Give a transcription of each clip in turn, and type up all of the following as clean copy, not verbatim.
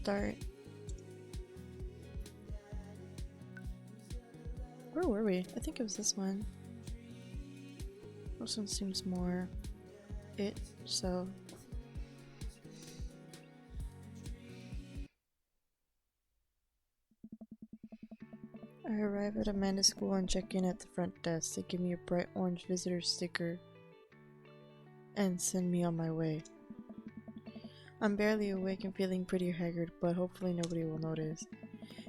start. Where were we? I think it was this one. This one seems more it, so. I arrive at Amanda's school and check in at the front desk. They give me a bright orange visitor sticker and send me on my way. I'm barely awake and feeling pretty haggard, but hopefully nobody will notice.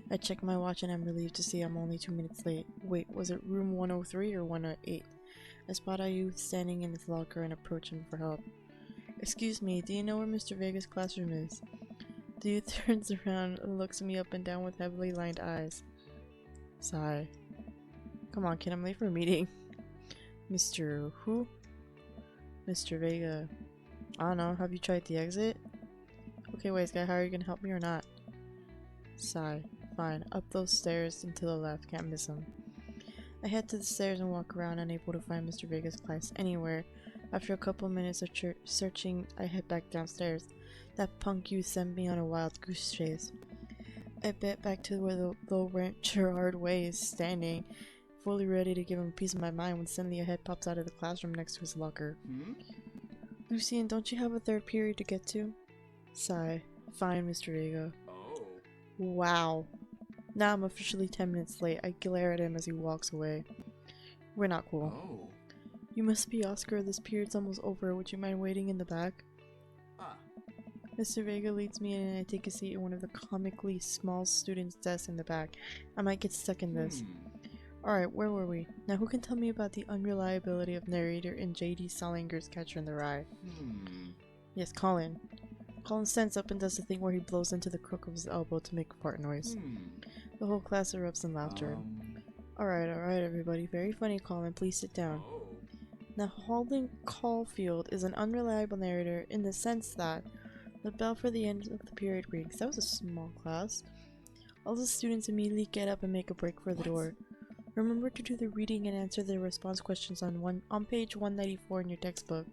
I check my watch and I'm relieved to see I'm only 2 minutes late. Wait, was it room 103 or 108? I spot a youth standing in his locker and approach him for help. Excuse me, do you know where Mr. Vega's classroom is? The youth turns around and looks me up and down with heavily lined eyes. Sigh. Come on, kid, I'm late for a meeting. Mr. who? Mr. Vega. I don't know, have you tried the exit? Okay, wait, guy, how are you gonna help me or not? Sigh. Fine. Up those stairs and to the left, can't miss him. I head to the stairs and walk around, unable to find Mr. Vega's class anywhere. After a couple minutes of searching, I head back downstairs. That punk youth sent me on a wild goose chase. I bet back to where the low-rent Gerard Way is standing, fully ready to give him a piece of my mind when suddenly a head pops out of the classroom next to his locker. Lucien, don't you have a third period to get to? Sigh. Fine, Mr. Vega. Oh. Wow. Now I'm officially 10 minutes late. I glare at him as he walks away. We're not cool. Oh. You must be Oscar. This period's almost over. Would you mind waiting in the back? Ah. Mr. Vega leads me in and I take a seat at one of the comically small students' desks in the back. I might get stuck in this. Alright, where were we? Now who can tell me about the unreliability of narrator in J.D. Salinger's Catcher in the Rye? Yes, Colin. Colin stands up and does the thing where he blows into the crook of his elbow to make a fart noise. The whole class erupts in laughter. Alright, everybody. Very funny, Colin. Please sit down. Oh. Now, Holden Caulfield is an unreliable narrator in the sense that the bell for the end of the period rings. That was a small class. All the students immediately get up and make a break for the door. Remember to do the reading and answer the response questions on page 194 in your textbook.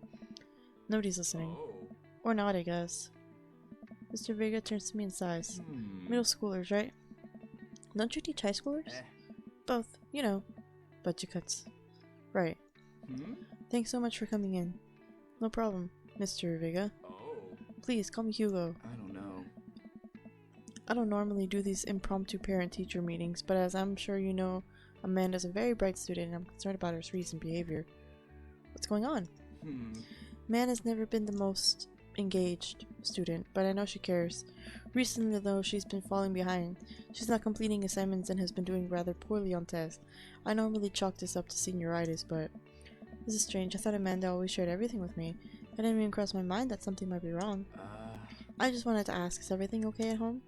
Nobody's listening. Oh. Or not, I guess. Mr. Vega turns to me and sighs. Middle schoolers, right? Don't you teach high schoolers? Both, you know. Budget cuts. Right. Thanks so much for coming in. No problem, Mr. Vega. Oh. Please, call me Hugo. I don't know. I don't normally do these impromptu parent-teacher meetings, but as I'm sure you know, Amanda's a very bright student and I'm concerned about her recent behavior. What's going on? Man has never been the most engaged student, but I know she cares. Recently though, she's been falling behind. She's not completing assignments and has been doing rather poorly on tests. I normally chalk this up to senioritis, but this is strange. I thought Amanda always shared everything with me. I didn't even cross my mind that something might be wrong. I just wanted to ask, is everything okay at home?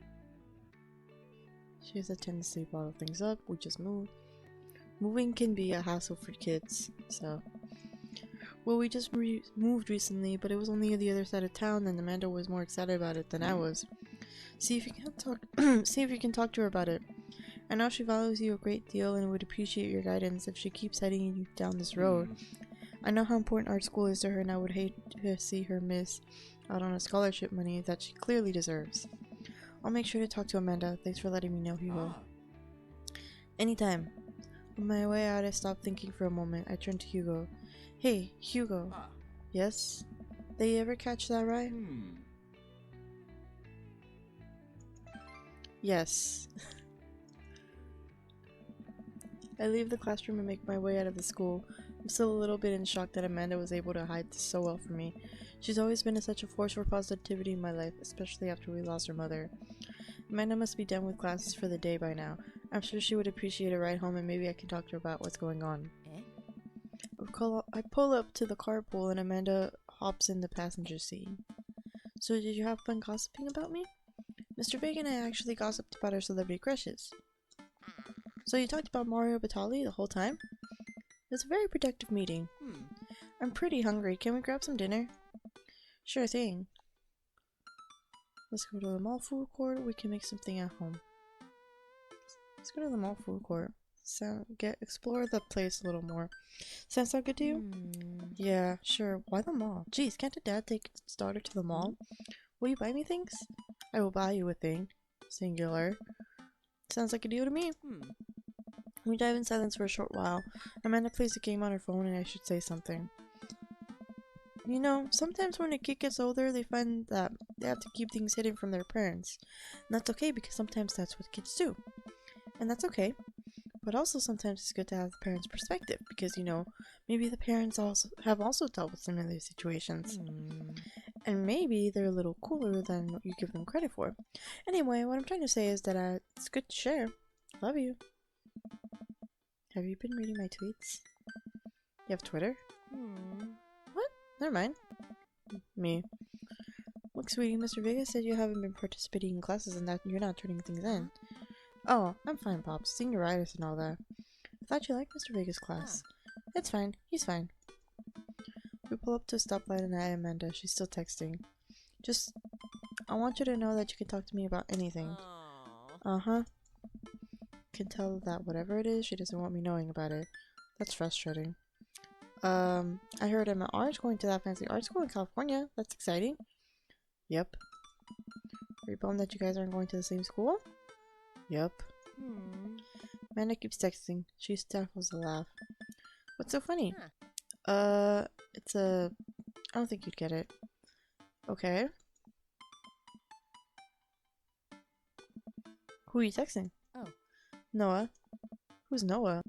She has a tendency to bottle things up. We just moved. Moving can be a hassle for kids, so... Well, we just moved recently, but it was only the other side of town, and Amanda was more excited about it than I was. See if you can talk. See if you can talk to her about it. I know she values you a great deal and would appreciate your guidance if she keeps heading you down this road. I know how important art school is to her, and I would hate to see her miss out on a scholarship money that she clearly deserves. I'll make sure to talk to Amanda. Thanks for letting me know, Hugo. Anytime. On my way out, I stopped thinking for a moment. I turned to Hugo. Hey, Hugo. Yes? They ever catch that right? Yes. I leave the classroom and make my way out of the school. I'm still a little bit in shock that Amanda was able to hide this so well from me. She's always been such a force for positivity in my life, especially after we lost her mother. Amanda must be done with classes for the day by now. I'm sure she would appreciate a ride home and maybe I can talk to her about what's going on. I pull up to the carpool and Amanda hops in the passenger seat. So did you have fun gossiping about me? Mr. Vega and I actually gossiped about our celebrity crushes. So you talked about Mario Batali the whole time? It was a very productive meeting. I'm pretty hungry. Can we grab some dinner? Sure thing. Let's go to the mall food court or we can make something at home. Let's go to the mall food court. Explore the place a little more. Sounds good to you? Yeah, sure. Why the mall? Jeez, can't a dad take his daughter to the mall? Will you buy me things? I will buy you a thing. Singular. Sounds like a deal to me. We dive in silence for a short while. Amanda plays a game on her phone and I should say something. You know, sometimes when a kid gets older, they find that they have to keep things hidden from their parents. And that's okay because sometimes that's what kids do. And that's okay. But also sometimes it's good to have the parents' perspective because, you know, maybe the parents also have dealt with similar situations. And maybe they're a little cooler than what you give them credit for. Anyway, what I'm trying to say is that it's good to share. Love you. Have you been reading my tweets? You have Twitter? What? Never mind. Me. Look, sweetie, Mr. Vega said you haven't been participating in classes and that you're not turning things in. Oh, I'm fine, Pops. Senioritis and all that. I thought you liked Mr. Vega's class. It's fine. He's fine. We pull up to a stoplight and I Amanda. She's still texting. I want you to know that you can talk to me about anything. Uh-huh. Can tell that whatever it is, she doesn't want me knowing about it. That's frustrating. I heard Emma R's going to that fancy art school in California. That's exciting. Yep. Are you bummed that you guys aren't going to the same school? Yep. Amanda keeps texting. She stifles a laugh. What's so funny? I don't think you'd get it. Okay. Who are you texting? Oh. Noah. Who's Noah?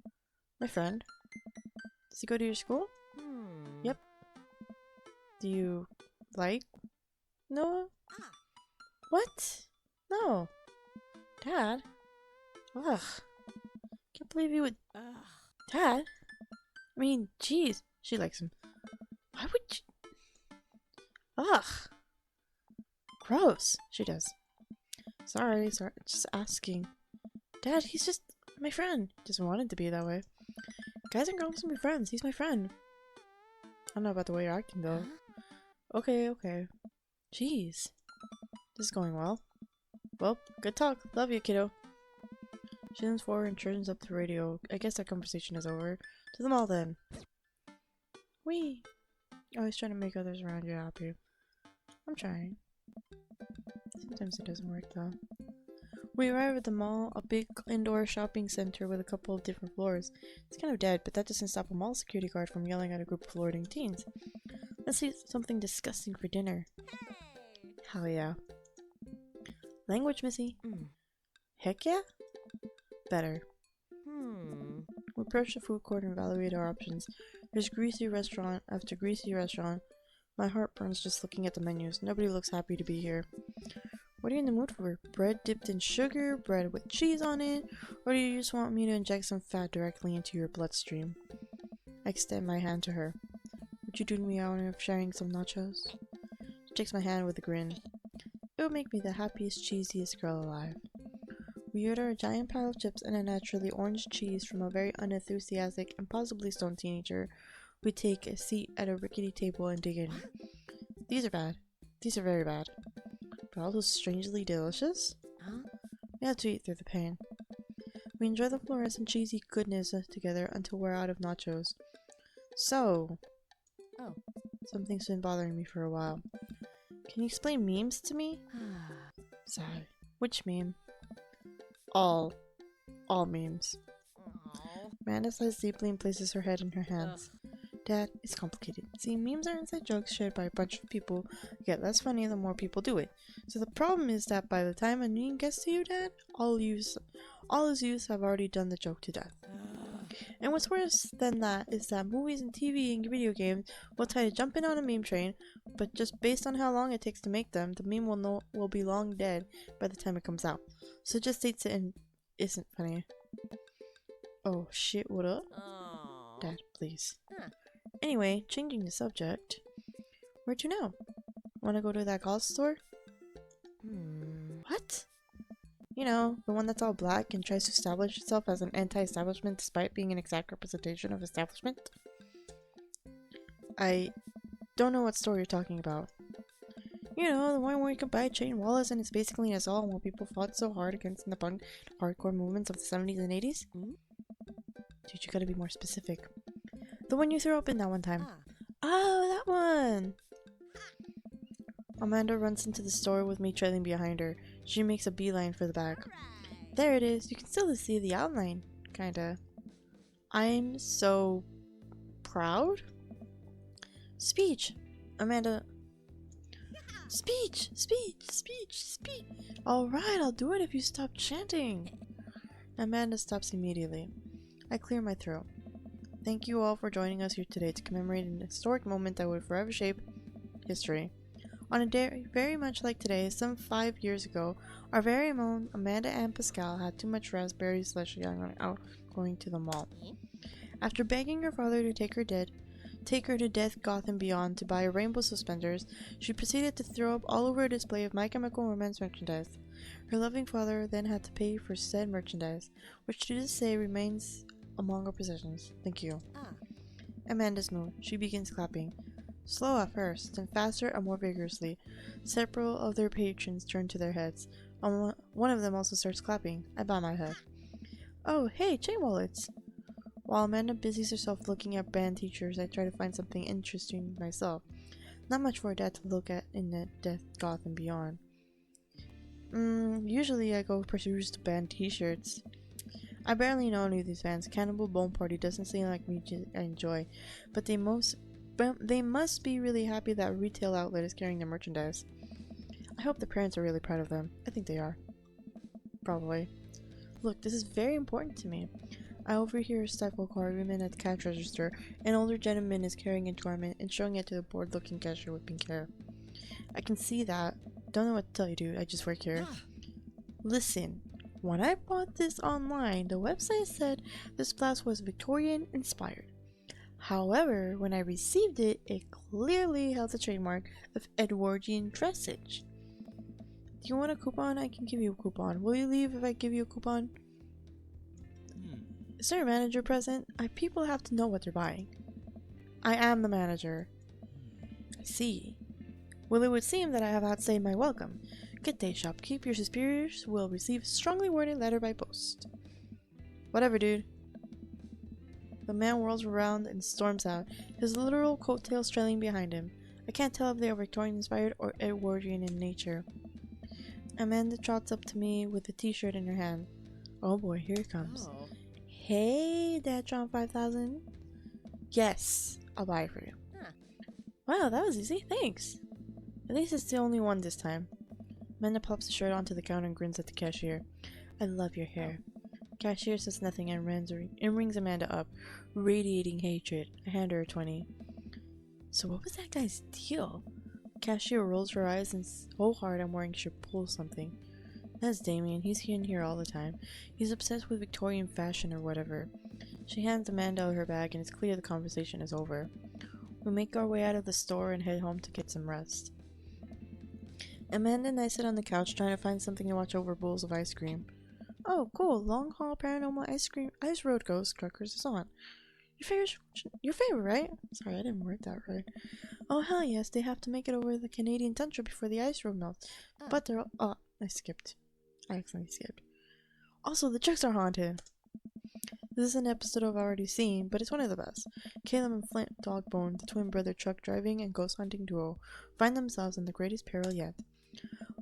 My friend. Does he go to your school? Yep. Do you like Noah? What? No. Dad? Ugh. Can't believe you would. Dad? I mean, jeez. She likes him. Why would you? Ugh. Gross. She does. Sorry. Just asking. Dad, he's just my friend. Doesn't want it to be that way. Guys and girls can be friends. He's my friend. I don't know about the way you're acting, though. Okay. Jeez. This is going well. Well, good talk. Love you, kiddo. She leans forward and turns up the radio. I guess that conversation is over. To them all, then. Wee. Always trying to make others around you happy. I'm trying. Sometimes it doesn't work, though. We arrive at the mall, a big indoor shopping center with a couple of different floors. It's kind of dead, but that doesn't stop a mall security guard from yelling at a group of lording teens. Let's eat something disgusting for dinner. Hell yeah. Language, Missy? Heck yeah? Better. We approach the food court and evaluate our options. There's greasy restaurant after greasy restaurant. My heart burns just looking at the menus. Nobody looks happy to be here. What are you in the mood for? Bread dipped in sugar? Bread with cheese on it? Or do you just want me to inject some fat directly into your bloodstream? I extend my hand to her. Would you do me the honor of sharing some nachos? She takes my hand with a grin. It would make me the happiest, cheesiest girl alive. We order a giant pile of chips and a naturally orange cheese from a very unenthusiastic and possibly stoned teenager. We take a seat at a rickety table and dig in. These are bad. These are very bad. But also strangely delicious? We have to eat through the pain. We enjoy the fluorescent cheesy goodness together until we're out of nachos. So... Oh. Something's been bothering me for a while. Can you explain memes to me? Sigh. Which meme? All memes. Amanda sighs deeply and places her head in her hands. Dad, it's complicated. See, memes are inside jokes shared by a bunch of people who get less funny the more people do it. So the problem is that by the time a meme gets to you, Dad, all his youths have already done the joke to death. And what's worse than that is that movies and TV and video games will try to jump in on a meme train, but just based on how long it takes to make them, the meme will be long dead by the time it comes out. So it just states it and isn't funny. Oh shit, what up? Dad, please. Anyway, changing the subject. Where to now? Wanna go to that cloth store? What? You know, the one that's all black and tries to establish itself as an anti-establishment despite being an exact representation of establishment? I don't know what store you're talking about. You know, the one where you can buy Chain Wallace and it's basically an assault on what people fought so hard against in the punk hardcore movements of the 70s and 80s? Dude, you gotta be more specific. The one you threw up in that one time. Oh, that one! Amanda runs into the store with me trailing behind her. She makes a beeline for the back. There it is. You can still see the outline. Kinda. I'm so proud? Speech! Amanda. Speech! Speech! Speech! Speech! Alright, I'll do it if you stop chanting. Amanda stops immediately. I clear my throat. Thank you all for joining us here today to commemorate an historic moment that would forever shape history. On a day very much like today, some 5 years ago, our very own Amanda and Pascal had too much raspberry slushy out going to the mall. After begging her father to take her to Death, Goth, and Beyond to buy rainbow suspenders, she proceeded to throw up all over a display of My Chemical Romance merchandise. Her loving father then had to pay for said merchandise, which to this day remains among our possessions. Thank you. Amanda's moved. She begins clapping. Slow at first, then faster and more vigorously. Several of their patrons turn to their heads. One of them also starts clapping. I bow my head. Oh, hey, chain wallets! While Amanda busies herself looking at band teachers, I try to find something interesting myself. Not much for a dad to look at in the Death, Goth, and Beyond. Usually I go peruse the band t-shirts. I barely know any of these bands. Cannibal Bone Party doesn't seem like music I enjoy, but they must be really happy that a retail outlet is carrying their merchandise. I hope the parents are really proud of them. I think they are. Probably. Look, this is very important to me. I overhear a stifled argument at the cash register. An older gentleman is carrying a garment and showing it to the bored-looking cashier with pink hair. I can see that. Don't know what to tell you, dude. I just work here. Listen, when I bought this online, the website said this blouse was Victorian-inspired. However, when I received it, it clearly held the trademark of Edwardian dressage. Do you want a coupon? I can give you a coupon. Will you leave if I give you a coupon? Is there a manager present? People have to know what they're buying. I am the manager. I see. Well, it would seem that I have outstayed my welcome. Good day, shopkeep. Your superiors will receive a strongly worded letter by post. Whatever, dude. The man whirls around and storms out, his literal coattails trailing behind him. I can't tell if they are Victorian-inspired or Edwardian in nature. Amanda trots up to me with a t-shirt in her hand. Oh boy, here it comes. Oh. Hey, Datron 5000. Yes, I'll buy it for you. Huh. Wow, that was easy. Thanks. At least it's the only one this time. Amanda pops the shirt onto the counter and grins at the cashier. I love your hair. Cashier says nothing and rings Amanda up, radiating hatred. I hand her a 20. So what was that guy's deal? Cashier rolls her eyes and so hard I'm worrying she'll pull something. That's Damien. He's in here all the time. He's obsessed with Victorian fashion or whatever. She hands Amanda her bag and it's clear the conversation is over. We make our way out of the store and head home to get some rest. Amanda and I sit on the couch trying to find something to watch over bowls of ice cream. Oh, cool. Long Haul Paranormal Ice Road Ghost Truckers is on. Your favorite, right? Sorry, I didn't word that right. Oh, hell yes. They have to make it over the Canadian tundra before the ice road melts. But they're... Oh, I accidentally skipped. Also, the trucks are haunted. This is an episode I've already seen, but it's one of the best. Caleb and Flint Dogbone, the twin brother truck driving and ghost hunting duo, find themselves in the greatest peril yet.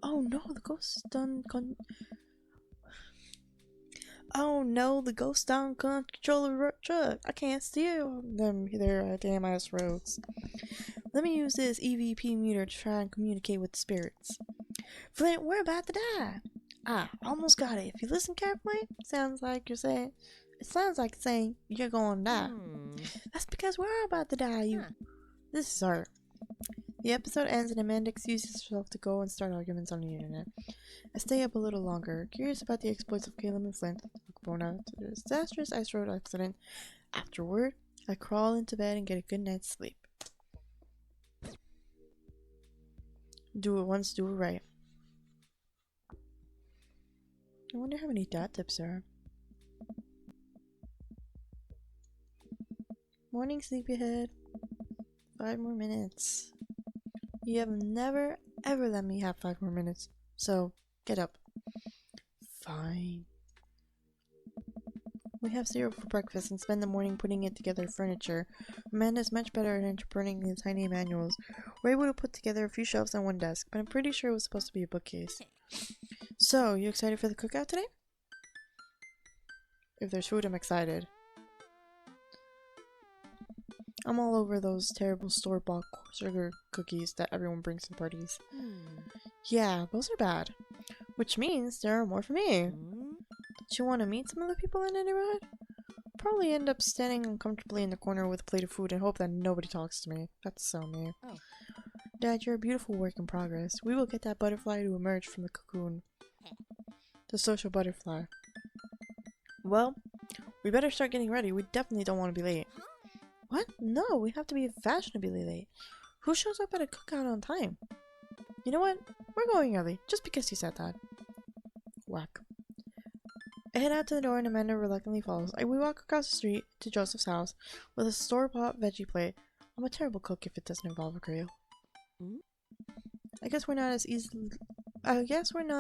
Oh no, the ghost done Oh no, the ghost don't control the truck. I can't steal them their damn ass roads. Let me use this EVP meter to try and communicate with the spirits. Flint, we're about to die. Almost got it. If you listen carefully, it sounds like it's saying you're gonna die. That's because we're about to die, This is art. The episode ends and Amanda excuses herself to go and start arguments on the internet. I stay up a little longer, curious about the exploits of Caleb and Flint, born out to the disastrous ice road accident. Afterward, I crawl into bed and get a good night's sleep. Do it once, do it right. I wonder how many dot tips there are. Morning, sleepyhead. 5 more minutes. You have never, ever let me have 5 more minutes. So, get up. Fine. We have cereal for breakfast and spend the morning putting it together furniture. Amanda's much better at interpreting the tiny manuals. We're able to put together a few shelves on one desk, but I'm pretty sure it was supposed to be a bookcase. So, you excited for the cookout today? If there's food, I'm excited. I'm all over those terrible store-bought sugar cookies that everyone brings to parties. Yeah, those are bad. Which means there are more for me. Don't you want to meet some of the people in the neighborhood? Probably end up standing uncomfortably in the corner with a plate of food and hope that nobody talks to me. That's so me. Oh. Dad, you're a beautiful work in progress. We will get that butterfly to emerge from the cocoon. The social butterfly. Well, we better start getting ready. We definitely don't want to be late. What? No, we have to be fashionably late. Who shows up at a cookout on time? You know what? We're going early, just because you said that. Whack. I head out to the door and Amanda reluctantly follows. We walk across the street to Joseph's house with a store-bought veggie plate. I'm a terrible cook if it doesn't involve a grill. I guess we're not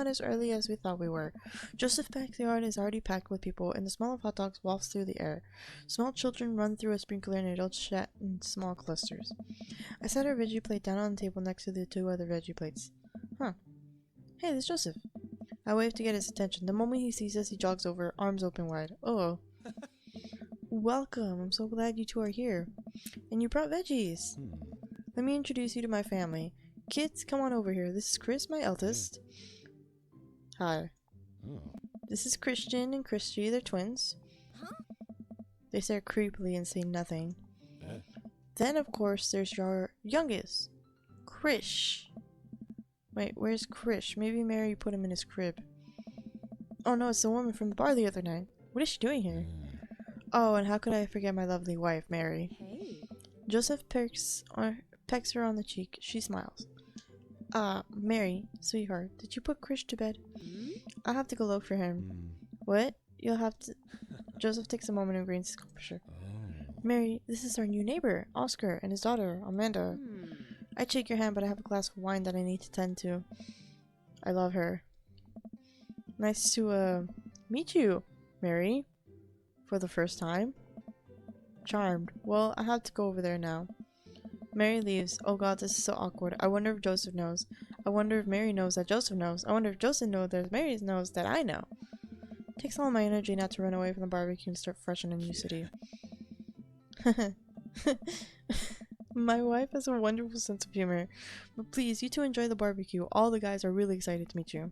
as early as we thought we were. Joseph's backyard is already packed with people, and the smell of hot dogs wafts through the air. Small children run through a sprinkler, and adults chat in small clusters. I set our veggie plate down on the table next to the two other veggie plates. Huh. Hey, there's Joseph. I wave to get his attention. The moment he sees us, he jogs over, arms open wide. Oh. Welcome. I'm so glad you two are here. And you brought veggies. Let me introduce you to my family. Kids, come on over here. This is Chris, my eldest. Hi. This is Christian and Christy. They're twins. They stare creepily and say nothing. Then, of course, there's your youngest, Krish. Wait, where's Krish? Maybe Mary put him in his crib. Oh no, it's the woman from the bar the other night. What is she doing here? Oh, and how could I forget my lovely wife, Mary? Hey. Joseph pecks her on the cheek. She smiles. Mary, sweetheart, did you put Krish to bed? I'll have to go look for him. What? You'll have to... Joseph takes a moment and grins his composure. Mary, this is our new neighbor, Oscar, and his daughter, Amanda. I shake your hand, but I have a glass of wine that I need to tend to. I love her. Nice to, meet you, Mary. For the first time. Charmed. Well, I have to go over there now. Mary leaves. Oh god, this is so awkward. I wonder if Joseph knows. I wonder if Mary knows that Joseph knows. I wonder if Joseph knows that Mary knows that I know. It takes all my energy not to run away from the barbecue and start fresh in a new city. My wife has a wonderful sense of humor. But please, you two enjoy the barbecue. All the guys are really excited to meet you.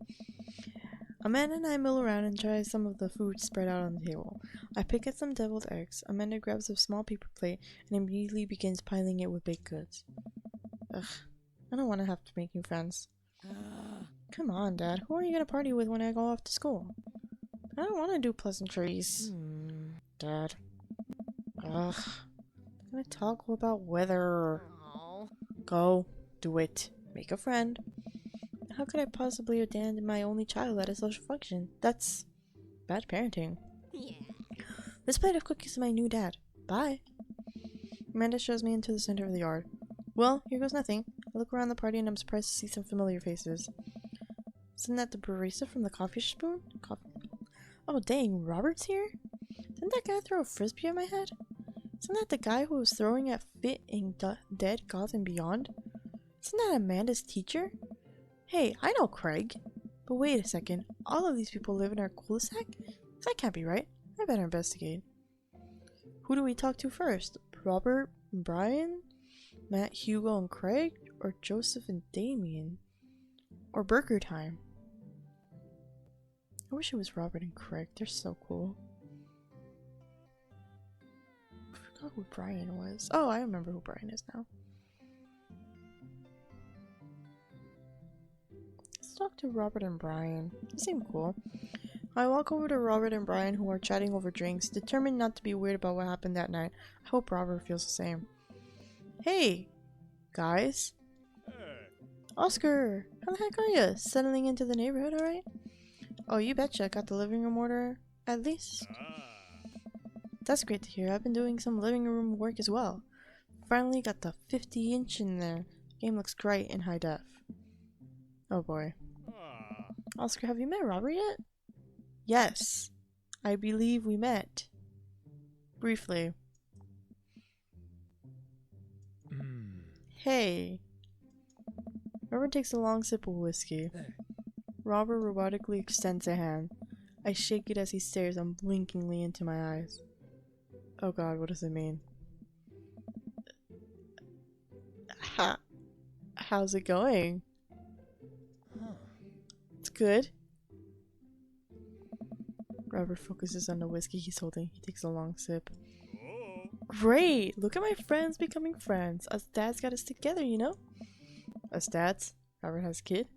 Amanda and I mill around and try some of the food spread out on the table. I pick at some deviled eggs. Amanda grabs a small paper plate and immediately begins piling it with baked goods. Ugh, I don't want to have to make new friends. Come on, Dad. Who are you going to party with when I go off to school? I don't want to do pleasantries. Dad. Ugh. I'm going to talk about weather. Go. Do it. Make a friend. How could I possibly abandon my only child at a social function? That's bad parenting. Yeah. This plate of cookies is my new dad. Bye. Amanda shows me into the center of the yard. Well, here goes nothing. I look around the party and I'm surprised to see some familiar faces. Isn't that the barista from the coffee spoon? Oh dang, Robert's here? Didn't that guy throw a frisbee at my head? Isn't that the guy who was throwing at Fit in Dead Gods and Beyond? Isn't that Amanda's teacher? Hey, I know Craig. But wait a second, all of these people live in our cul-de-sac? That can't be right. I better investigate. Who do we talk to first? Robert and Brian? Matt, Hugo, and Craig? Or Joseph and Damien? Or Burger Time? I wish it was Robert and Craig. They're so cool. I forgot who Brian was. Oh, I remember who Brian is now. Talk to Robert and Brian. They seem cool. I walk over to Robert and Brian, who are chatting over drinks, determined not to be weird about what happened that night. I hope Robert feels the same. Hey, guys. Oscar, how the heck are you? Settling into the neighborhood, alright? Oh, you betcha. Got the living room order, at least. That's great to hear. I've been doing some living room work as well. Finally got the 50-inch in there. Game looks great in high def. Oh boy. Oscar, have you met Robert yet? Yes. I believe we met. Briefly. Hey. Robert takes a long sip of whiskey. Robert robotically extends a hand. I shake it as he stares unblinkingly into my eyes. Oh god, what does it mean? How's it going? It's good. Robert focuses on the whiskey he's holding. He takes a long sip. Great! Look at my friends becoming friends. Us dads gotta stick together, you know? Us dads? Robert has a kid?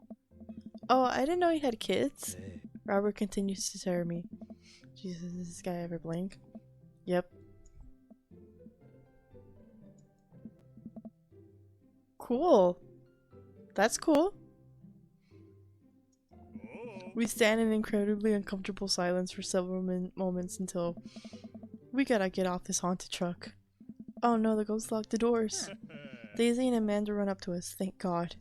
Oh, I didn't know he had kids. Robert continues to stare at me. Jesus, does this guy ever blink? Yep. Cool. That's cool. We stand in incredibly uncomfortable silence for several moments until we gotta get off this haunted truck. Oh no, the ghost locked the doors. Daisy and Amanda run up to us, thank God.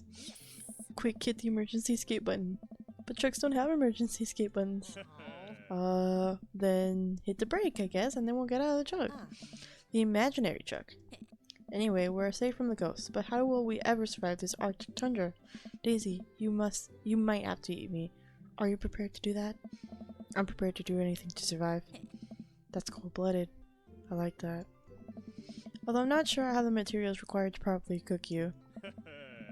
Quick, hit the emergency escape button. But trucks don't have emergency escape buttons. Then hit the brake, I guess, and then we'll get out of the truck. The imaginary truck. Anyway, we're safe from the ghosts, but how will we ever survive this Arctic tundra? Daisy, you might have to eat me. Are you prepared to do that? I'm prepared to do anything to survive. That's cold-blooded. I like that. Although I'm not sure I have the materials required to properly cook you.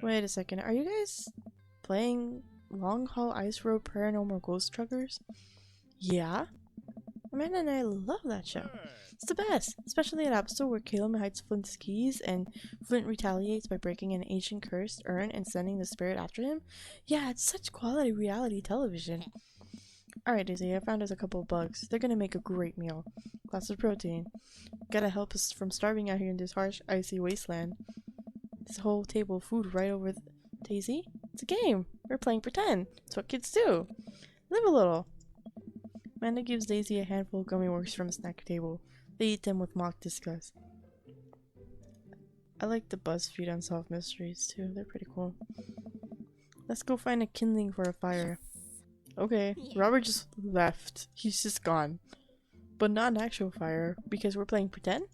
Wait a second, are you guys playing Long Haul Ice Road Paranormal Ghost Truckers? Yeah? Amanda and I love that show. It's the best, especially at episode where Caleb hides Flint's keys and Flint retaliates by breaking an ancient cursed urn and sending the spirit after him. Yeah, it's such quality reality television. Alright, Daisy, I found us a couple of bugs. They're gonna make a great meal. Lots of protein. Gotta help us from starving out here in this harsh, icy wasteland. This whole table of food right over Daisy? It's a game. We're playing pretend. It's what kids do. Live a little. Amanda gives Daisy a handful of gummy worms from a snack table. They eat them with mock disgust. I like the BuzzFeed Unsolved Mysteries too. They're pretty cool. Let's go find a kindling for a fire. Okay, Robert just left. He's just gone. But not an actual fire, because we're playing pretend?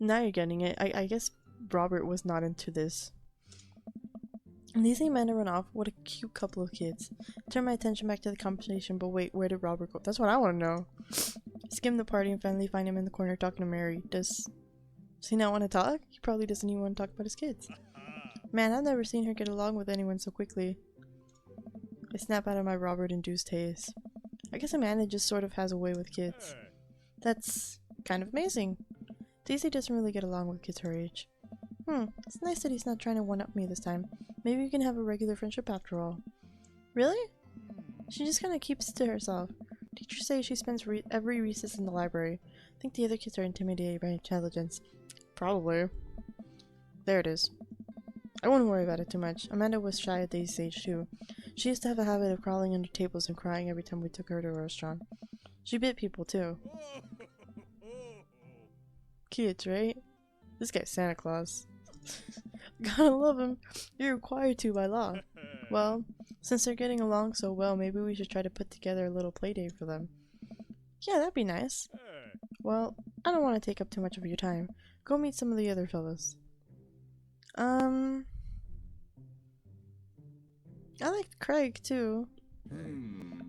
Now you're getting it. I guess Robert was not into this. And Daisy and Amanda run off. What a cute couple of kids. Turn my attention back to the conversation, but wait, where did Robert go? That's what I want to know. Skim the party and finally find him in the corner talking to Mary. Does he not want to talk? He probably doesn't even want to talk about his kids. Man, I've never seen her get along with anyone so quickly. I snap out of my Robert-induced haze. I guess Amanda just sort of has a way with kids. That's kind of amazing. Daisy doesn't really get along with kids her age. It's nice that he's not trying to one-up me this time. Maybe we can have a regular friendship after all. Really? She just kind of keeps to herself. Teachers say she spends every recess in the library. I think the other kids are intimidated by intelligence. Probably. There it is. I wouldn't worry about it too much. Amanda was shy at Daisy's age too. She used to have a habit of crawling under tables and crying every time we took her to a restaurant. She bit people too. Kids, right? This guy's Santa Claus. Gotta love him. You're required to by law. Well, since they're getting along so well, maybe we should try to put together a little play date for them. Yeah, that'd be nice. Well, I don't want to take up too much of your time. Go meet some of the other fellas. I liked Craig, too.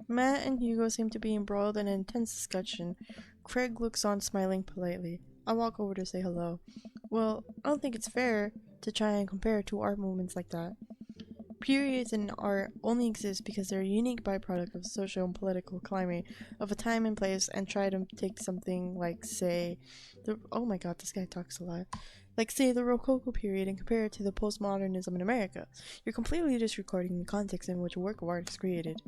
Matt and Hugo seem to be embroiled in an intense discussion. Craig looks on, smiling politely. I walk over to say hello. Well, I don't think it's fair to try and compare two art movements like that. Periods in art only exist because they're a unique byproduct of the social and political climate of a time and place, and try to take something like, say, oh my god, this guy talks a lot. Like, say, the Rococo period and compare it to the postmodernism in America. You're completely disregarding the context in which a work of art is created.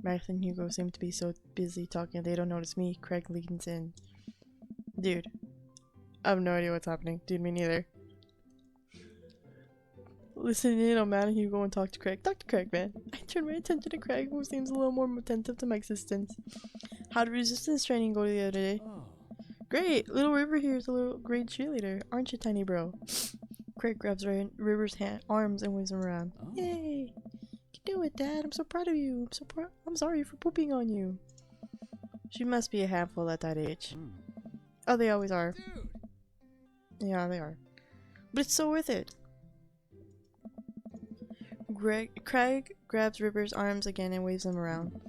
Matt and Hugo seem to be so busy talking they don't notice me. Craig leans in. Dude, I have no idea what's happening. Dude, me neither. Listen in on Matt and Hugo and talk to Craig. Talk to Craig, man. I turn my attention to Craig, who seems a little more attentive to my existence. How did resistance training go the other day? Great! Little River here is a little great cheerleader. Aren't you, tiny bro? Craig grabs River's arms and waves him around. Yay! You can do it, Dad. I'm so proud of you. I'm sorry for pooping on you. She must be a handful at that age. Oh, they always are. Yeah, they are. But it's so worth it. Craig grabs River's arms again and waves them around.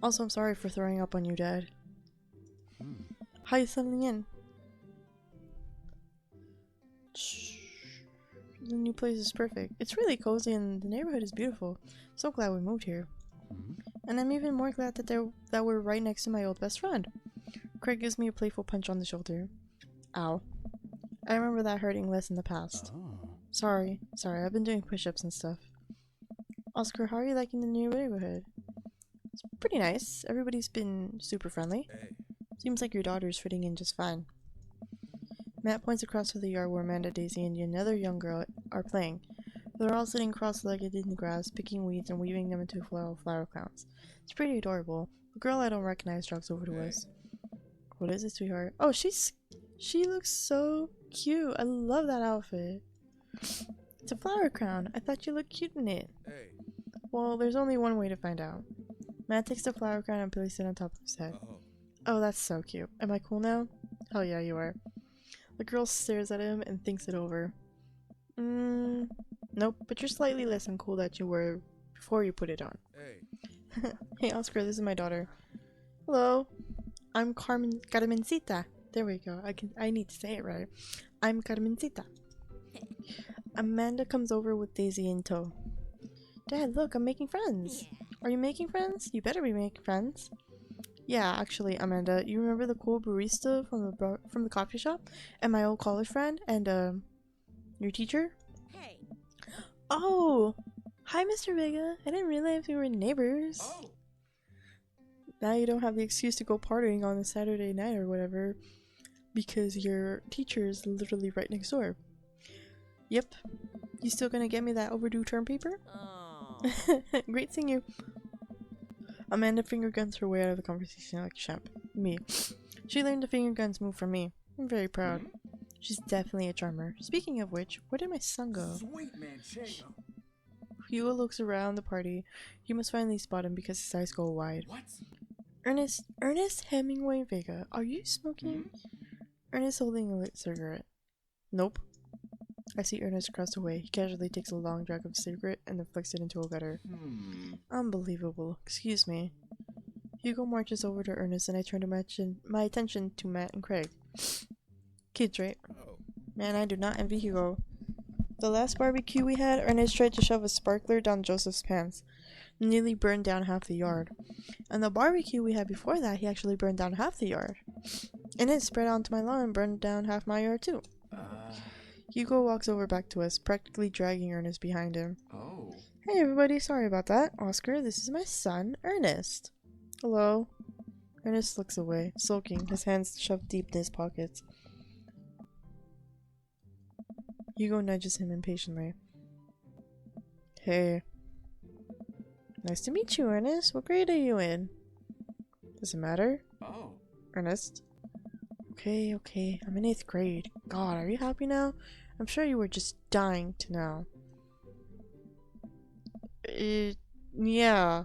Also, I'm sorry for throwing up on you, Dad. How you settling in? Shh. The new place is perfect. It's really cozy and the neighborhood is beautiful. So glad we moved here. And I'm even more glad that we're right next to my old best friend. Craig gives me a playful punch on the shoulder. Ow. I remember that hurting less in the past. Sorry, I've been doing push-ups and stuff. Oscar, how are you liking the new neighborhood? It's pretty nice. Everybody's been super friendly. Seems like your daughter's fitting in just fine. Matt points across to the yard where Amanda, Daisy, and another young girl are playing. They're all sitting cross-legged in the grass, picking weeds and weaving them into flower crowns. It's pretty adorable. The girl I don't recognize jogs over to us. What is it, sweetheart? Oh, she looks so cute. I love that outfit. It's a flower crown. I thought you looked cute in it. Well, there's only one way to find out. Matt takes the flower crown and places it on top of his head. Oh, that's so cute. Am I cool now? Hell yeah, you are. The girl stares at him and thinks it over. Nope, but you're slightly less uncool than you were before you put it on. Hey Oscar, this is my daughter. Hello. I'm Carmencita. There we go. I need to say it right. I'm Carmencita. Amanda comes over with Daisy in tow. Dad, look, I'm making friends. Are you making friends? You better be making friends. Yeah, actually, Amanda, you remember the cool barista from the coffee shop? And my old college friend? And, your teacher? Hey. Oh! Hi, Mr. Vega. I didn't realize we were neighbors. Oh. Now you don't have the excuse to go partying on a Saturday night or whatever. Because your teacher is literally right next door. Yep. You still gonna get me that overdue term paper? Oh. Great seeing you. Amanda finger guns her way out of the conversation like champ. Me. She learned the finger guns move from me. I'm very proud. She's definitely a charmer. Speaking of which, where did my son go? Sweet Manchego. Hugo looks around the party. You must finally spot him because his eyes go wide. What? Ernest Hemingway Vega, are you smoking? Ernest holding a lit cigarette. Nope. I see Ernest across the way. He casually takes a long drag of a cigarette and then flicks it into a gutter. Unbelievable. Excuse me. Hugo marches over to Ernest and I turn to my attention to Matt and Craig. Kids, right? Man, I do not envy Hugo. The last barbecue we had, Ernest tried to shove a sparkler down Joseph's pants. Nearly burned down half the yard. And the barbecue we had before that, he actually burned down half the yard. And it spread onto my lawn and burned down half my yard too. Hugo walks over back to us, practically dragging Ernest behind him. Oh. Hey everybody, sorry about that. Oscar, this is my son, Ernest. Hello. Ernest looks away, sulking, his hands shoved deep in his pockets. Hugo nudges him impatiently. Hey. Nice to meet you, Ernest. What grade are you in? Does it matter? Oh. Ernest. Okay. I'm in 8th grade. God, are you happy now? I'm sure you were just dying to know. Yeah.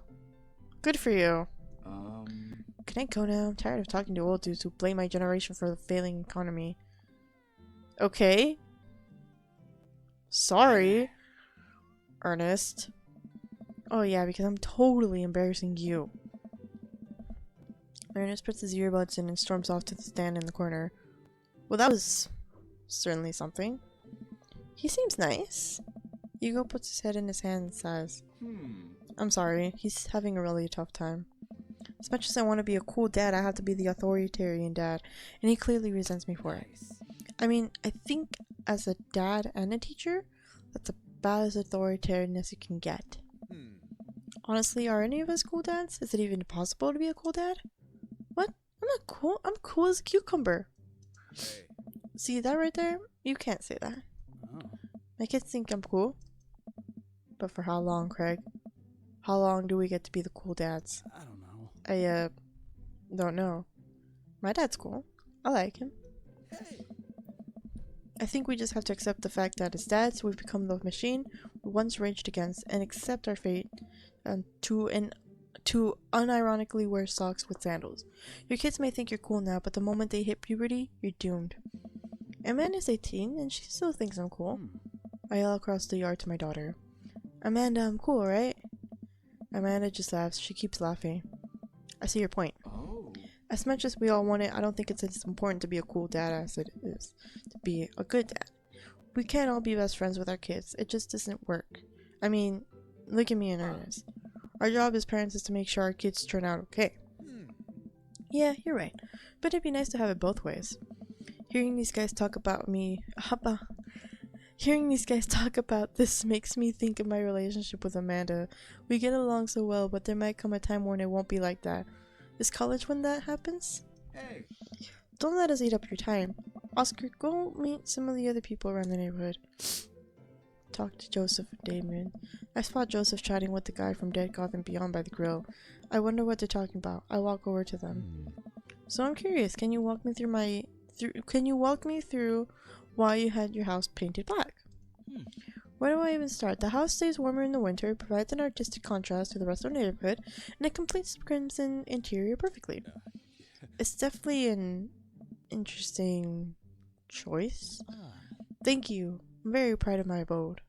Good for you. Can I go now? I'm tired of talking to old dudes who blame my generation for the failing economy. Okay. Sorry. Ernest. Oh yeah, because I'm totally embarrassing you. Ernest puts his earbuds in and storms off to the stand in the corner. Well, that was certainly something. He seems nice. Hugo puts his head in his hand and sighs. I'm sorry, he's having a really tough time. As much as I want to be a cool dad, I have to be the authoritarian dad, and he clearly resents me for it. I mean, I think as a dad and a teacher, that's about as authoritarian as you can get. Honestly, are any of us cool dads? Is it even possible to be a cool dad? What? I'm not cool. I'm cool as a cucumber. Hey. See that right there? You can't say that. My kids think I'm cool. But for how long, Craig? How long do we get to be the cool dads? I don't know. I don't know. My dad's cool. I like him. Hey. I think we just have to accept the fact that as dads, we've become the machine we once raged against and accept our fate to unironically wear socks with sandals. Your kids may think you're cool now, but the moment they hit puberty, you're doomed. Amanda's 18, and she still thinks I'm cool. I yell across the yard to my daughter. Amanda, I'm cool, right? Amanda just laughs. She keeps laughing. I see your point. Oh. As much as we all want it, I don't think it's as important to be a cool dad as it is to be a good dad. We can't all be best friends with our kids. It just doesn't work. I mean, look at me in earnest. Our job as parents is to make sure our kids turn out okay. Yeah, you're right. But it'd be nice to have it both ways. Hearing these guys talk about this makes me think of my relationship with Amanda. We get along so well, but there might come a time when it won't be like that. Is college when that happens? Hey. Don't let us eat up your time. Oscar, go meet some of the other people around the neighborhood. Talk to Joseph and Damien. I spot Joseph chatting with the guy from Dead Gotham Beyond by the grill. I wonder what they're talking about. I walk over to them. So I'm curious, can you walk me through why you had your house painted black? Where do I even start? The house stays warmer in the winter, provides an artistic contrast to the rest of the neighborhood, and it completes the crimson interior perfectly. It's definitely an interesting choice. Thank you. I'm very proud of my abode.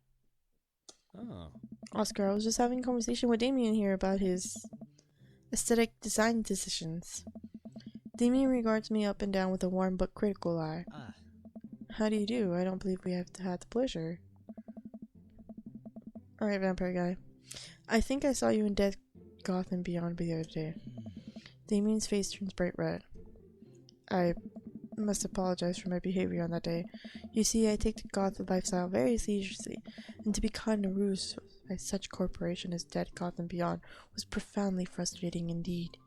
Oscar, I was just having a conversation with Damien here about his aesthetic design decisions. Damien regards me up and down with a warm but critical eye. How do you do? I don't believe we have had the pleasure. Alright, vampire guy. I think I saw you in Dead Gotham Beyond the other day. Damien's face turns bright red. I must apologize for my behavior on that day. You see, I take the Gotham lifestyle very seriously, and to be caught in a ruse by such corporation as Dead Gotham Beyond was profoundly frustrating indeed.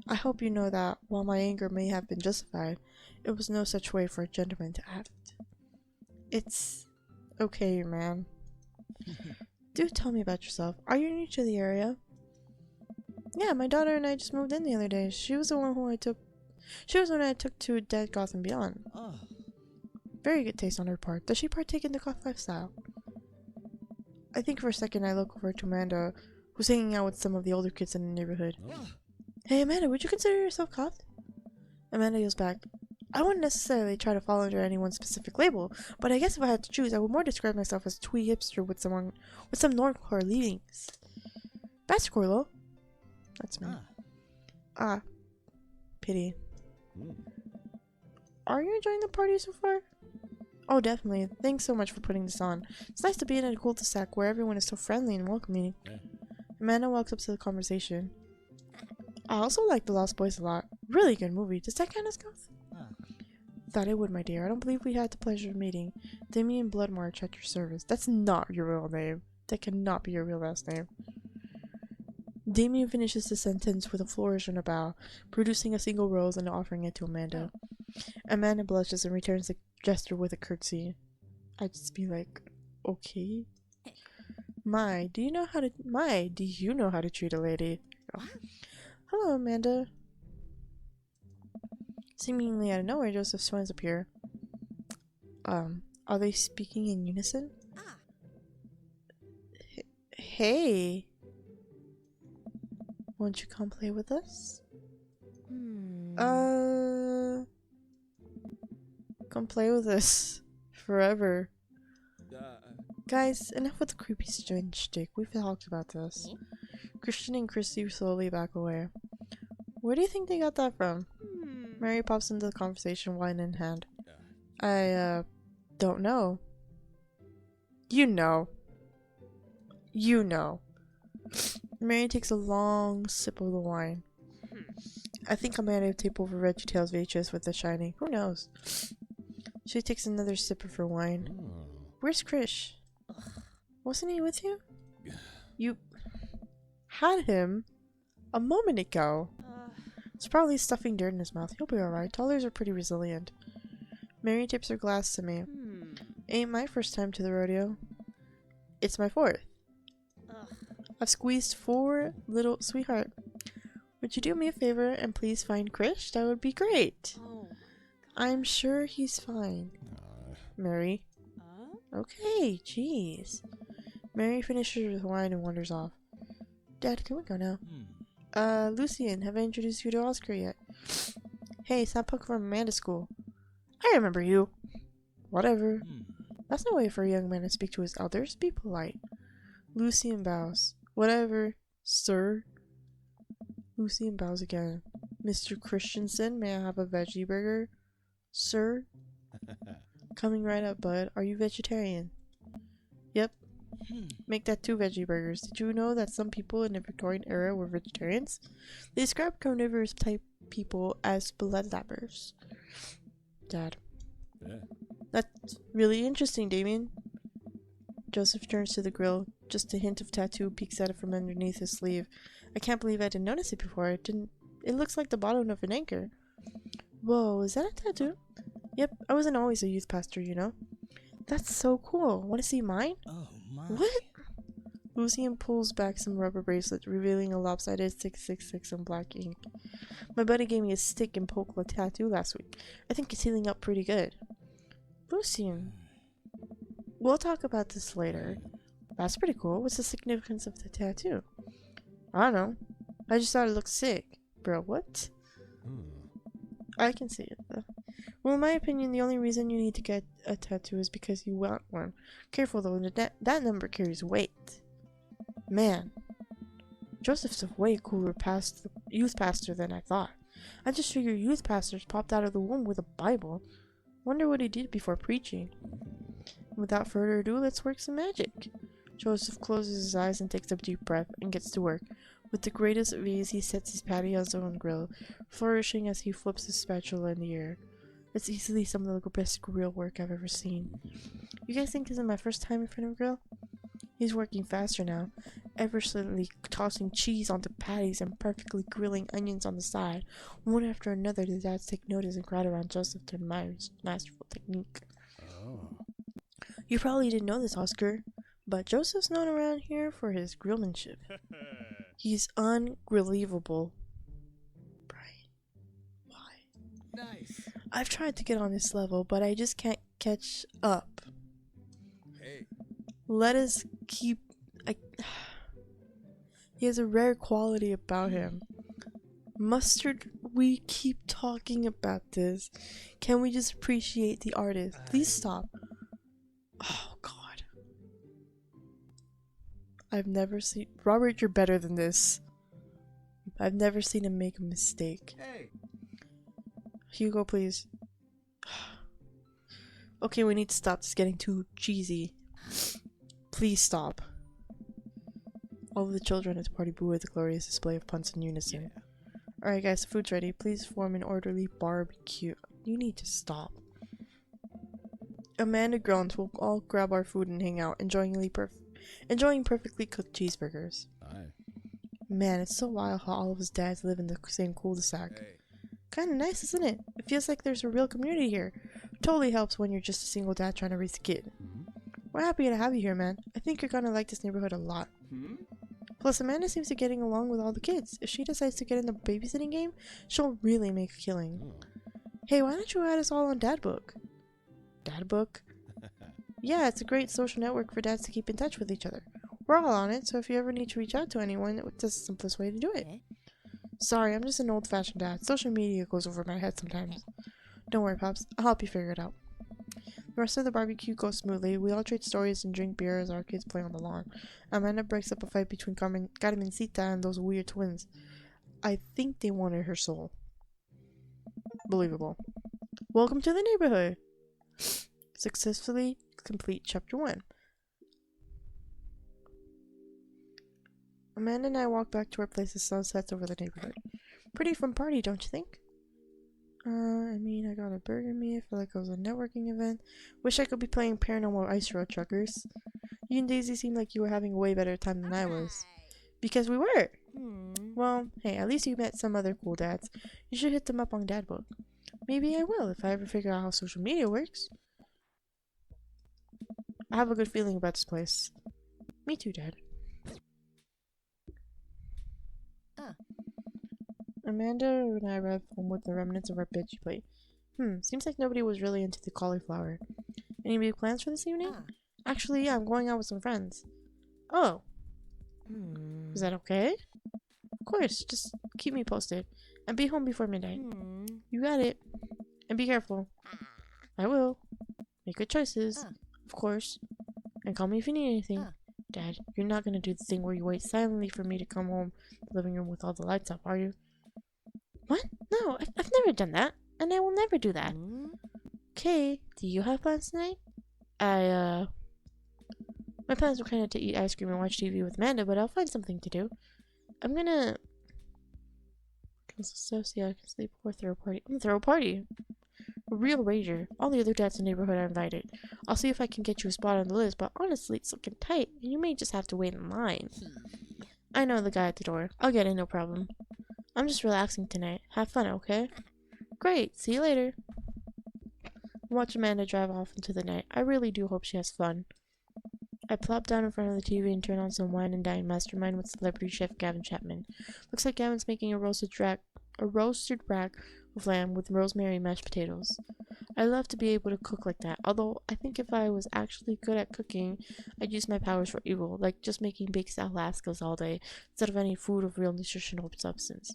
I hope you know that, while my anger may have been justified, it was no such way for a gentleman to act. It's okay, man. Do tell me about yourself. Are you new to the area? Yeah, my daughter and I just moved in the other day. She was the one I took to Dead Gotham Beyond. Very good taste on her part. Does she partake in the goth lifestyle? I think for a second I look over to Amanda, who's hanging out with some of the older kids in the neighborhood. Hey Amanda, would you consider yourself goth? Amanda yells back, I wouldn't necessarily try to fall under any one specific label, but I guess if I had to choose, I would more describe myself as a twee hipster with some normcore leanings. That's Corlo. That's me. Pity. Are you enjoying the party so far? Oh, definitely. Thanks so much for putting this on. It's nice to be in a cul-de-sac where everyone is so friendly and welcoming. Amanda walks up to the conversation. I also like The Lost Boys a lot. Really good movie. Does that count as goth? Thought it would, my dear. I don't believe we had the pleasure of meeting. Damien Bloodmarch at your service. That's not your real name. That cannot be your real last name. Damien finishes the sentence with a flourish and a bow, producing a single rose and offering it to Amanda. Amanda blushes and returns the gesture with a curtsy. I'd just be like, okay. Do you know how to treat a lady? Oh. Hello, Amanda. Seemingly out of nowhere, Joseph's friends appear. Are they speaking in unison? Hey. Won't you come play with us? Come play with us. Forever. Guys, enough with the creepy shtick. We've talked about this. Christian and Christy slowly back away. Where do you think they got that from? Mary pops into the conversation, wine in hand. I, don't know. You know. Mary takes a long sip of the wine. I think I might have taped over VeggieTales VHS with The Shining. Who knows? She takes another sip of her wine. Where's Krish? Wasn't he with you? You had him a moment ago. It's probably stuffing dirt in his mouth. He'll be alright. Toddlers are pretty resilient. Mary tips her glass to me. Ain't my first time to the rodeo. It's my fourth. I've squeezed 4 little... Sweetheart, would you do me a favor and please find Krish? That would be great. I'm sure he's fine. Mary. Okay, jeez. Mary finishes with wine and wanders off. Dad, can we go now? Hmm. Lucian, have I introduced you to Oscar yet? Hey, it's that punk from Amanda's school. I remember you. Whatever. Hmm. That's no way for a young man to speak to his elders. Be polite. Lucian bows. Whatever, sir. Lucian bows again. Mr. Christensen, may I have a veggie burger? Sir? Coming right up, bud. Are you vegetarian? Yep. Hmm. Make that 2 veggie burgers. Did you know that some people in the Victorian era were vegetarians? They described carnivorous type people as bloodlappers. Dad. Yeah. That's really interesting, Damien. Joseph turns to the grill. Just a hint of tattoo peeks out from underneath his sleeve. I can't believe I didn't notice it before. It looks like the bottom of an anchor. Whoa, is that a tattoo? Yep, I wasn't always a youth pastor, you know. That's so cool. Want to see mine? Oh my. What? Lucian pulls back some rubber bracelets, revealing a lopsided 666 in black ink. My buddy gave me a stick and poke tattoo last week. I think it's healing up pretty good. Lucian, we'll talk about this later. That's pretty cool. What's the significance of the tattoo? I don't know. I just thought it looked sick. Bro, what? Hmm. I can see it, though. Well, in my opinion, the only reason you need to get a tattoo is because you want one. Careful, though. That number carries weight. Man. Joseph's a way cooler youth pastor than I thought. I just figured youth pastors popped out of the womb with a Bible. Wonder what he did before preaching. Without further ado, let's work some magic. Joseph closes his eyes and takes a deep breath and gets to work. With the greatest of ease, he sets his patty on his own grill, flourishing as he flips his spatula in the air. It's easily some of the best grill work I've ever seen. You guys think this is my first time in front of a grill? He's working faster now, effortlessly tossing cheese onto patties and perfectly grilling onions on the side. One after another, the dads take notice and crowd around Joseph to admire his masterful technique. Oh. You probably didn't know this, Oscar, but Joseph's known around here for his grillmanship. He's ungrillevable. Brian, why? Nice. I've tried to get on this level, but I just can't catch up. Hey. Let us keep... He has a rare quality about him. Mustard, we keep talking about this. Can we just appreciate the artist? Please stop. Oh, God. I've never seen... Robert, you're better than this. I've never seen him make a mistake. Hey. Hugo, please. Okay, we need to stop. This is getting too cheesy. Please stop. All of the children at the party boo at the glorious display of puns in unison. Yeah. Alright guys, the food's ready. Please form an orderly barbecue. You need to stop. Amanda groans. We'll all grab our food and hang out, enjoying perfectly cooked cheeseburgers. Aye. Man, it's so wild how all of his dads live in the same cul-de-sac. Hey. Kinda nice, isn't it? It feels like there's a real community here. Totally helps when you're just a single dad trying to raise a kid. We're happy to have you here, man. I think you're gonna like this neighborhood a lot. Hmm? Plus, Amanda seems to be getting along with all the kids. If she decides to get in the babysitting game, she'll really make a killing. Oh. Hey, why don't you add us all on Dadbook? Dadbook? Yeah, it's a great social network for dads to keep in touch with each other. We're all on it, so if you ever need to reach out to anyone, it's the simplest way to do it. Sorry, I'm just an old-fashioned dad. Social media goes over my head sometimes. Don't worry, Pops. I'll help you figure it out. The rest of the barbecue goes smoothly. We all trade stories and drink beer as our kids play on the lawn. Amanda breaks up a fight between Carmencita and those weird twins. I think they wanted her soul. Believable. Welcome to the neighborhood! Successfully complete Chapter 1. Amanda and I walk back to our place as sun sets over the neighborhood. Pretty fun party, don't you think? I mean, I got a burger meat. I feel like it was a networking event. Wish I could be playing Paranormal Ice Road Truckers. You and Daisy seemed like you were having a way better time than I was. Because we were! Well, hey, at least you met some other cool dads. You should hit them up on Dadbook. Maybe I will if I ever figure out how social media works. I have a good feeling about this place. Me too, Dad. Amanda and I arrived home with the remnants of our veggie plate. Seems like nobody was really into the cauliflower. Any big plans for this evening? Actually, yeah, I'm going out with some friends. Oh. Is that okay? Of course, just keep me posted. And be home before midnight. You got it. And be careful. I will. Make good choices. Of course. And call me if you need anything. Dad, you're not gonna do the thing where you wait silently for me to come home to the living room with all the lights up, are you? What? No, I've never done that. And I will never do that. Okay, do you have plans tonight? My plans were kind of to eat ice cream and watch TV with Amanda, but I'll find something to do. I'm gonna... Associate, I can sleep or throw a party. I'm gonna throw a party. A real rager. All the other dads in the neighborhood are invited. I'll see if I can get you a spot on the list, but honestly, it's looking tight, and you may just have to wait in line. I know the guy at the door. I'll get in, no problem. I'm just relaxing tonight. Have fun, okay? Great. See you later. Watch Amanda drive off into the night. I really do hope she has fun. I plop down in front of the TV and turn on some wine and dine mastermind with celebrity chef Gavin Chapman. Looks like Gavin's making a roasted rack of lamb with rosemary and mashed potatoes. I love to be able to cook like that, although I think if I was actually good at cooking, I'd use my powers for evil, like just making baked Alaska's all day, instead of any food of real nutritional substance.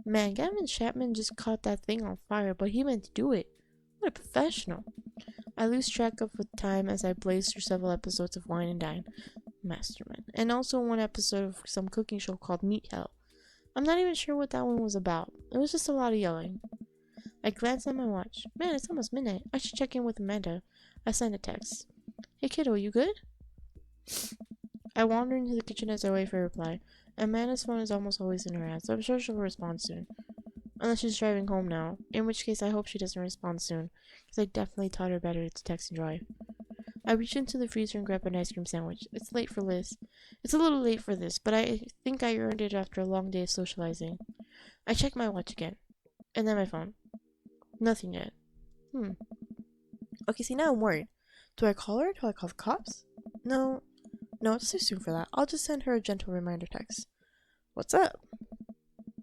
Man, Gavin Chapman just caught that thing on fire, but he meant to do it. What a professional. I lose track of the time as I blaze through several episodes of Wine and Dine Mastermind, and also one episode of some cooking show called Meat Hell. I'm not even sure what that one was about. It was just a lot of yelling. I glance at my watch. Man, it's almost midnight. I should check in with Amanda. I send a text. Hey kiddo, you good? I wander into the kitchen as I wait for a reply. Amanda's phone is almost always in her hand, so I'm sure she'll respond soon. Unless she's driving home now, in which case I hope she doesn't respond soon, because I definitely taught her better to text and drive. I reach into the freezer and grab an ice cream sandwich. It's late for Liz. It's a little late for this, but I think I earned it after a long day of socializing. I check my watch again, and then my phone. Nothing yet. Okay, see, now I'm worried. Do I call her? Do I call the cops? No, it's too soon for that. I'll just send her a gentle reminder text. What's up?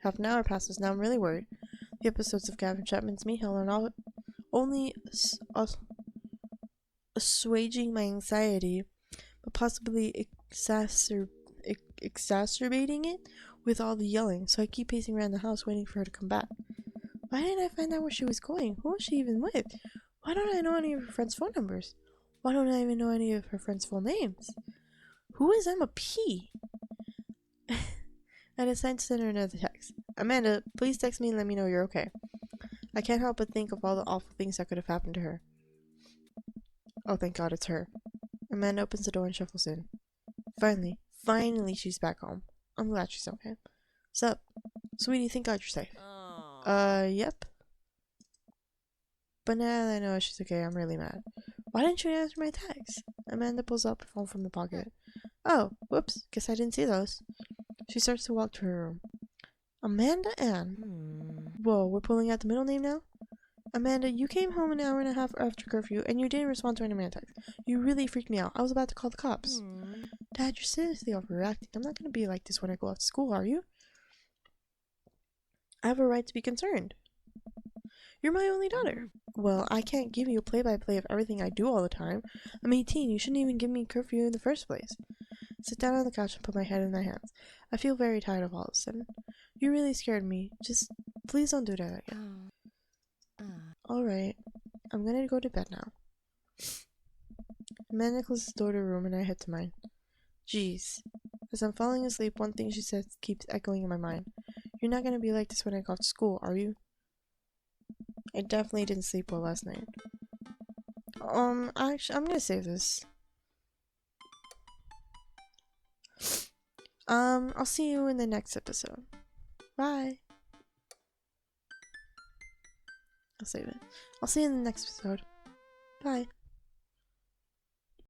Half an hour passes, now I'm really worried. The episodes of Gavin Chapman's Meat Hell are not only assuaging my anxiety, but possibly exacerbating it with all the yelling, so I keep pacing around the house waiting for her to come back. Why didn't I find out where she was going? Who was she even with? Why don't I know any of her friends' phone numbers? Why don't I even know any of her friends' full names? Who is Emma P? I decide to send her another text. Amanda, please text me and let me know you're okay. I can't help but think of all the awful things that could have happened to her. Oh, thank God it's her. Amanda opens the door and shuffles in. Finally she's back home. I'm glad she's okay. Sup? Sweetie, thank God you're safe. Yep. But now that I know she's okay, I'm really mad. Why didn't you answer my text? Amanda pulls out her phone from the pocket. Oh, whoops, guess I didn't see those. She starts to walk to her room. Amanda Ann. Whoa, we're pulling out the middle name now? Amanda, you came home an hour and a half after curfew, and you didn't respond to any of my texts. You really freaked me out. I was about to call the cops. Dad, you're seriously overreacting. I'm not going to be like this when I go off to school, are you? I have a right to be concerned. You're my only daughter. Well, I can't give you a play-by-play of everything I do all the time. I'm 18. You shouldn't even give me curfew in the first place. Sit down on the couch and put my head in my hands. I feel very tired of all of a sudden. You really scared me. Just, please don't do that again. Alright. I'm gonna go to bed now. Amanda closes the door to her room and I head to mine. Jeez. As I'm falling asleep, one thing she says keeps echoing in my mind. You're not gonna be like this when I go off to school, are you? I definitely didn't sleep well last night. Actually, I'm gonna save this. I'll see you in the next episode. Bye. I'll save it. I'll see you in the next episode. Bye.